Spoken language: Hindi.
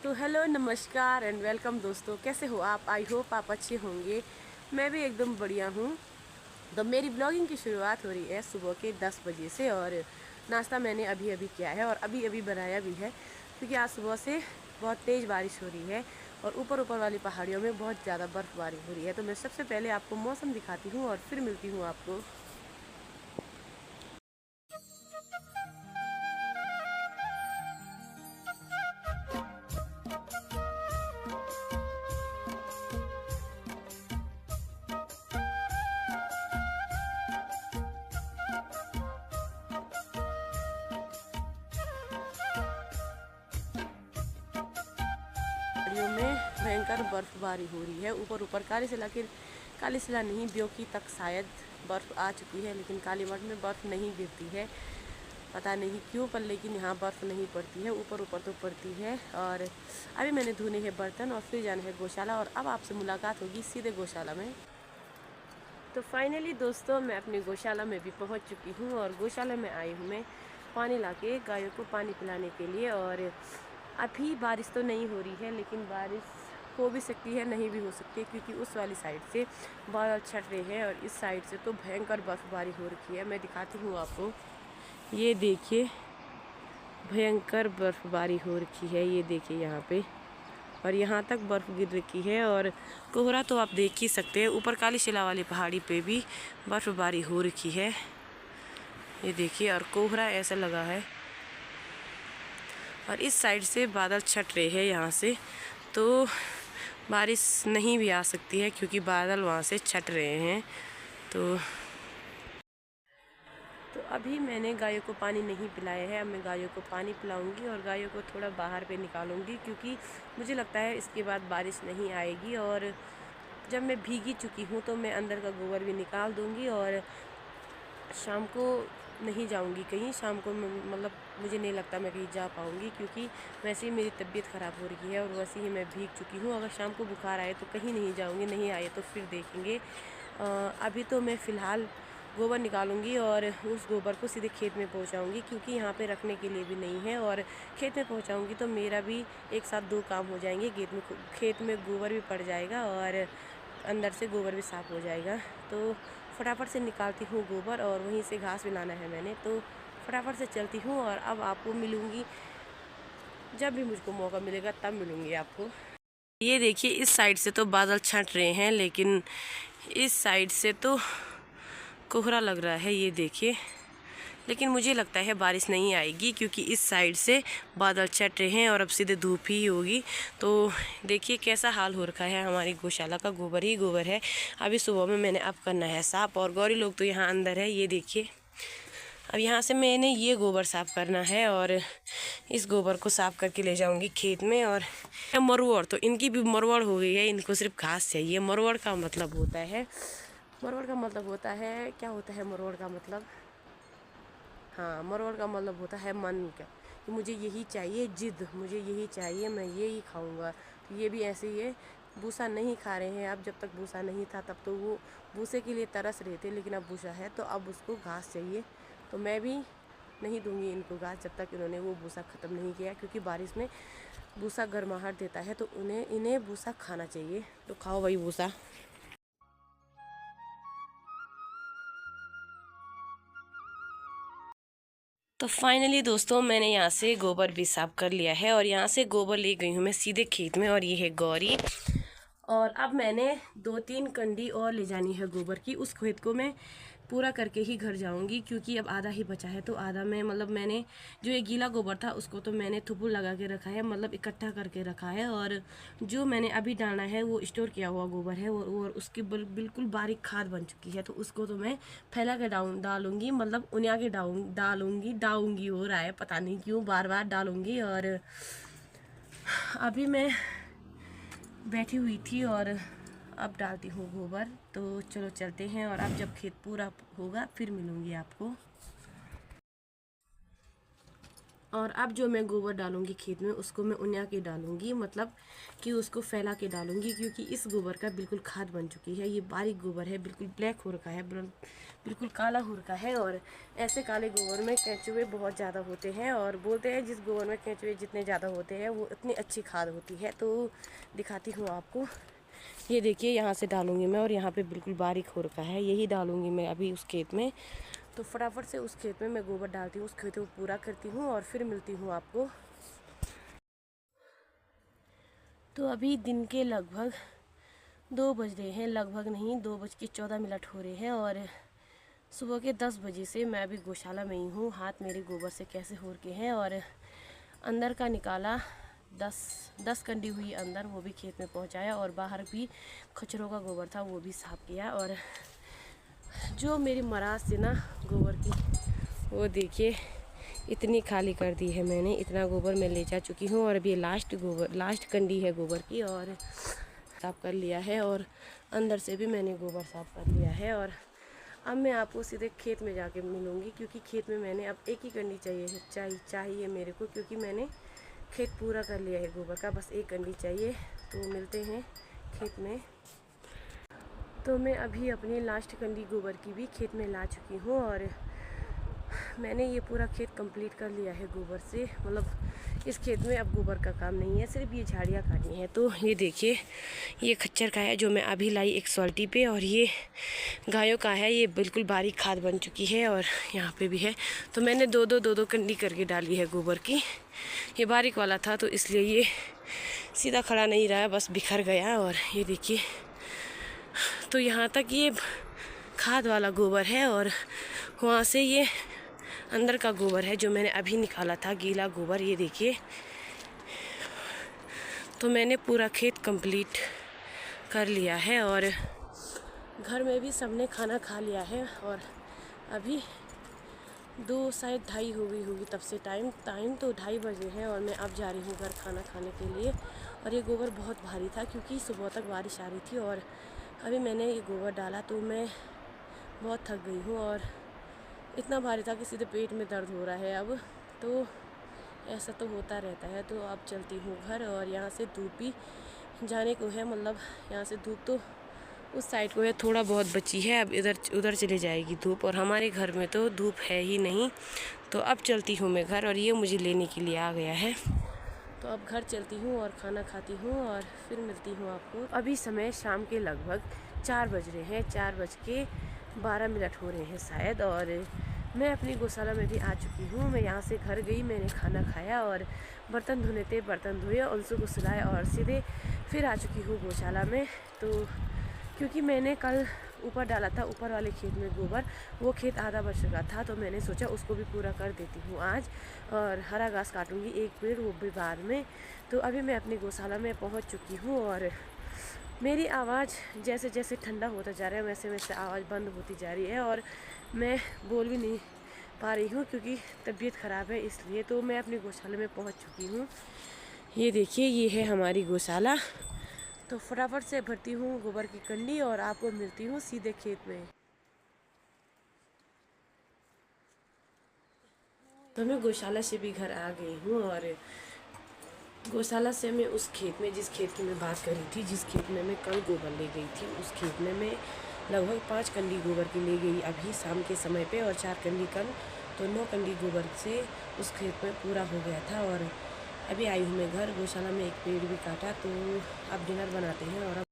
तो हेलो नमस्कार एंड वेलकम दोस्तों, कैसे हो आप? आई होप आप अच्छे होंगे। मैं भी एकदम बढ़िया हूँ। तो मेरी ब्लॉगिंग की शुरुआत हो रही है सुबह के 10 बजे से और नाश्ता मैंने अभी अभी किया है और अभी अभी बनाया भी है, क्योंकि आज सुबह से बहुत तेज़ बारिश हो रही है और ऊपर ऊपर वाली पहाड़ियों में बहुत ज़्यादा बर्फ़बारी हो रही है। तो मैं सबसे पहले आपको मौसम दिखाती हूँ और फिर मिलती हूँ आपको। पहाड़ियों में भयंकर बर्फबारी हो रही है। ऊपर ऊपर काली शिला नहीं, ब्योकी तक शायद बर्फ़ आ चुकी है, लेकिन कालीमठ में बर्फ़ नहीं गिरती है। पता नहीं क्यों, पर लेकिन यहाँ बर्फ़ नहीं पड़ती है। ऊपर ऊपर तो पड़ती है। और अभी मैंने धोने हैं बर्तन और फिर जाना है गौशाला, और अब आपसे मुलाकात होगी सीधे गौशाला में। तो फाइनली दोस्तों, मैं अपनी गौशाला में भी पहुँच चुकी हूँ और गौशाला में आई हूँ मैं पानी लाके गायों को पानी पिलाने के लिए। और अभी बारिश तो नहीं हो रही है, लेकिन बारिश हो भी सकती है, नहीं भी हो सकती है, क्योंकि उस वाली साइड से बादल छट रहे हैं और इस साइड से तो भयंकर बर्फ़बारी हो रखी है। मैं दिखाती हूँ आपको, ये देखिए भयंकर बर्फ़बारी हो रखी है। ये देखिए यहाँ पे, और यहाँ तक बर्फ़ गिर रखी है और कोहरा तो आप देख ही सकते हैं। ऊपर काली शिला वाली पहाड़ी पे भी बर्फ़बारी हो रखी है, ये देखिए, और कोहरा ऐसा लगा है। और इस साइड से बादल छट रहे हैं यहाँ से, तो बारिश नहीं भी आ सकती है, क्योंकि बादल वहाँ से छट रहे हैं। तो अभी मैंने गायों को पानी नहीं पिलाया है। अब मैं गायों को पानी पिलाऊंगी और गायों को थोड़ा बाहर पे निकालूंगी, क्योंकि मुझे लगता है इसके बाद बारिश नहीं आएगी। और जब मैं भीगी चुकी हूँ तो मैं अंदर का गोबर भी निकाल दूँगी और शाम को नहीं जाऊंगी कहीं। शाम को मतलब मुझे नहीं लगता मैं कहीं जा पाऊंगी, क्योंकि वैसे ही मेरी तबीयत ख़राब हो रही है और वैसे ही मैं भीग चुकी हूँ। अगर शाम को बुखार आए तो कहीं नहीं जाऊंगी, नहीं आए तो फिर देखेंगे। अभी तो मैं फ़िलहाल गोबर निकालूंगी और उस गोबर को सीधे खेत में पहुंचाऊंगी, क्योंकि यहाँ पे रखने के लिए भी नहीं है। और खेत में पहुंचाऊंगी तो मेरा भी एक साथ दो काम हो जाएंगे। खेत में गोबर भी पड़ जाएगा और अंदर से गोबर भी साफ़ हो जाएगा। तो फटाफट से निकालती हूँ गोबर, और वहीं से घास भी लाना है मैंने, तो फटाफट से चलती हूँ। और अब आपको मिलूँगी जब भी मुझको मौका मिलेगा, तब मिलूँगी आपको। ये देखिए, इस साइड से तो बादल छट रहे हैं, लेकिन इस साइड से तो कोहरा लग रहा है, ये देखिए। लेकिन मुझे लगता है बारिश नहीं आएगी, क्योंकि इस साइड से बादल छट रहे हैं और अब सीधे धूप ही होगी। तो देखिए कैसा हाल हो रखा है। हमारी गौशाला का गोबर ही गोबर है। अभी सुबह में मैंने अब करना है साफ़, और गौरी लोग तो यहाँ अंदर है, ये देखिए। अब यहाँ से मैंने ये गोबर साफ़ करना है और इस गोबर को साफ़ करके ले जाऊँगी खेत में। और मरवड़, तो इनकी भी मरवड़ हो गई है, इनको सिर्फ घास चाहिए। मरवड़ का मतलब होता है, क्या होता है मरवड़ का मतलब? हाँ, मरवड़ का मतलब होता है मन का, कि मुझे यही चाहिए, जिद, मुझे यही चाहिए, मैं ये ही खाऊंगा। तो ये भी ऐसे ही है, भूसा नहीं खा रहे हैं। अब जब तक भूसा नहीं था तब तो वो भूसे के लिए तरस रहे थे, लेकिन अब भूसा है तो अब उसको घास चाहिए। तो मैं भी नहीं दूंगी इनको घास जब तक इन्होंने वो भूसा ख़त्म नहीं किया, क्योंकि बारिश में भूसा गर्माहट देता है, तो इन्हें भूसा खाना चाहिए। तो खाओ भाई भूसा। तो फाइनली दोस्तों, मैंने यहाँ से गोबर भी साफ कर लिया है और यहाँ से गोबर ले गई हूँ मैं सीधे खेत में। और ये है गौरी, और अब मैंने 2-3 कंडी और ले जानी है गोबर की। उस खेत को मैं पूरा करके ही घर जाऊंगी, क्योंकि अब आधा ही बचा है। तो आधा में मतलब मैंने जो ये गीला गोबर था उसको तो मैंने थुपुल लगा के रखा है, मतलब इकट्ठा करके रखा है। और जो मैंने अभी डालना है वो स्टोर किया हुआ गोबर है, और उसकी बिल्कुल बारीक खाद बन चुकी है। तो उसको तो मैं फैला के डालूंगी, मतलब उन्या के डालूंगी हो रहा है, पता नहीं क्यों बार बार डालूंगी। और अभी मैं बैठी हुई थी और अब डालती हूँ गोबर। तो चलो चलते हैं, और अब जब खेत पूरा होगा फिर मिलूँगी आपको। और अब जो मैं गोबर डालूंगी खेत में उसको मैं उन्या के डालूंगी, मतलब कि उसको फैला के डालूंगी, क्योंकि इस गोबर का बिल्कुल खाद बन चुकी है। ये बारीक गोबर है, बिल्कुल ब्लैक हो रखा है, बिल्कुल काला हो रखा है। और ऐसे काले गोबर में केंचुए बहुत ज़्यादा होते हैं, और बोलते हैं जिस गोबर में केंचुए जितने ज़्यादा होते हैं वो उतनी अच्छी खाद होती है। तो दिखाती हूँ आपको, ये देखिए यहाँ से डालूँगी मैं, और यहाँ पे बिल्कुल बारीक हो रखा है, यही डालूँगी मैं अभी उस खेत में। तो फटाफट से उस खेत में मैं गोबर डालती हूँ, उस खेत को पूरा करती हूँ और फिर मिलती हूँ आपको। तो अभी दिन के लगभग 2 बज रहे हैं, लगभग नहीं 2:14 हो रहे हैं, और सुबह के 10 बजे से मैं अभी गौशाला में ही हूँ। हाथ मेरे गोबर से कैसे हो रखे हैं, और अंदर का निकाला 10 कंडी हुई अंदर, वो भी खेत में पहुँचाया, और बाहर भी खच्चरों का गोबर था वो भी साफ़ किया। और जो मेरी मराज से ना गोबर की, वो देखिए इतनी खाली कर दी है मैंने, इतना गोबर मैं ले जा चुकी हूँ। और अभी लास्ट कंडी है गोबर की, और साफ़ कर लिया है, और अंदर से भी मैंने गोबर साफ़ कर लिया है। और अब मैं आपको सीधे खेत में जाके मिलूँगी, क्योंकि खेत में मैंने अब एक ही कंडी चाहिए मेरे को, क्योंकि मैंने खेत पूरा कर लिया है गोबर का, बस एक कंडी चाहिए। तो मिलते हैं खेत में। तो मैं अभी अपनी लास्ट कंडी गोबर की भी खेत में ला चुकी हूँ, और मैंने ये पूरा खेत कंप्लीट कर लिया है गोबर से। मतलब इस खेत में अब गोबर का काम नहीं है, सिर्फ ये झाड़ियाँ काटनी है। तो ये देखिए, ये खच्चर का है जो मैं अभी लाई एक सॉल्टी पे, और ये गायों का है, ये बिल्कुल बारीक खाद बन चुकी है। और यहाँ पे भी है, तो मैंने दो कंडी करके डाली है गोबर की। ये बारीक वाला था तो इसलिए ये सीधा खड़ा नहीं रहा, बस बिखर गया। और ये देखिए, तो यहाँ तक ये खाद वाला गोबर है, और वहाँ से ये अंदर का गोबर है जो मैंने अभी निकाला था, गीला गोबर। ये देखिए, तो मैंने पूरा खेत कंप्लीट कर लिया है, और घर में भी सबने खाना खा लिया है। और अभी 2 शायद 2:30 हो गई होगी तब से, टाइम तो 2:30 बजे हैं, और मैं अब जा रही हूँ घर खाना खाने के लिए। और ये गोबर बहुत भारी था, क्योंकि सुबह तक बारिश आ रही थी, और अभी मैंने ये गोबर डाला तो मैं बहुत थक गई हूँ, और इतना भारी था कि सीधे पेट में दर्द हो रहा है अब। तो ऐसा तो होता रहता है। तो अब चलती हूँ घर, और यहाँ से धूप भी जाने को है, मतलब यहाँ से धूप तो उस साइड को है, थोड़ा बहुत बची है, अब उधर चले जाएगी धूप, और हमारे घर में तो धूप है ही नहीं। तो अब चलती हूँ मैं घर, और ये मुझे लेने के लिए आ गया है। तो अब घर चलती हूँ और खाना खाती हूँ, और फिर मिलती हूँ आपको। अभी समय शाम के लगभग 4 बज रहे हैं, 4:12 हो रहे हैं शायद। और मैं अपनी गौशाला में भी आ चुकी हूँ। मैं यहाँ से घर गई, मैंने खाना खाया, और बर्तन धोने थे, बर्तन धोए, उनसे को सुलाया, और सीधे फिर आ चुकी हूँ गौशाला में। तो क्योंकि मैंने कल ऊपर डाला था, ऊपर वाले खेत में गोबर, वो खेत आधा बच चुका था, तो मैंने सोचा उसको भी पूरा कर देती हूँ आज। और हरा घास काटूंगी एक पेड़, वो भी बाद में। तो अभी मैं अपनी गौशाला में पहुँच चुकी हूँ, और मेरी आवाज़ जैसे जैसे ठंडा होता जा रहा है वैसे वैसे आवाज़ बंद होती जा रही है, और मैं बोल भी नहीं पा रही हूँ क्योंकि तबीयत ख़राब है इसलिए। तो मैं अपनी गौशाला में पहुँच चुकी हूँ। ये देखिए, ये है हमारी गौशाला। तो फटाफट से भरती हूँ गोबर की कंडी, और आपको मिलती हूँ सीधे खेत में। तो मैं गौशाला से भी घर आ गई हूँ, और गौशाला से मैं उस खेत में, जिस खेत की मैं बात कर रही थी, जिस खेत में मैं कल गोबर ले गई थी, उस खेत में मैं लगभग 5 कंडी गोबर की ले गई अभी शाम के समय पे, और 4 कंडी कल। तो 9 कंडी गोबर से उस खेत में पूरा हो गया था। और अभी आई हूँ मैं घर। गौशाला में एक पेड़ भी काटा, तो अब डिनर बनाते हैं, और अब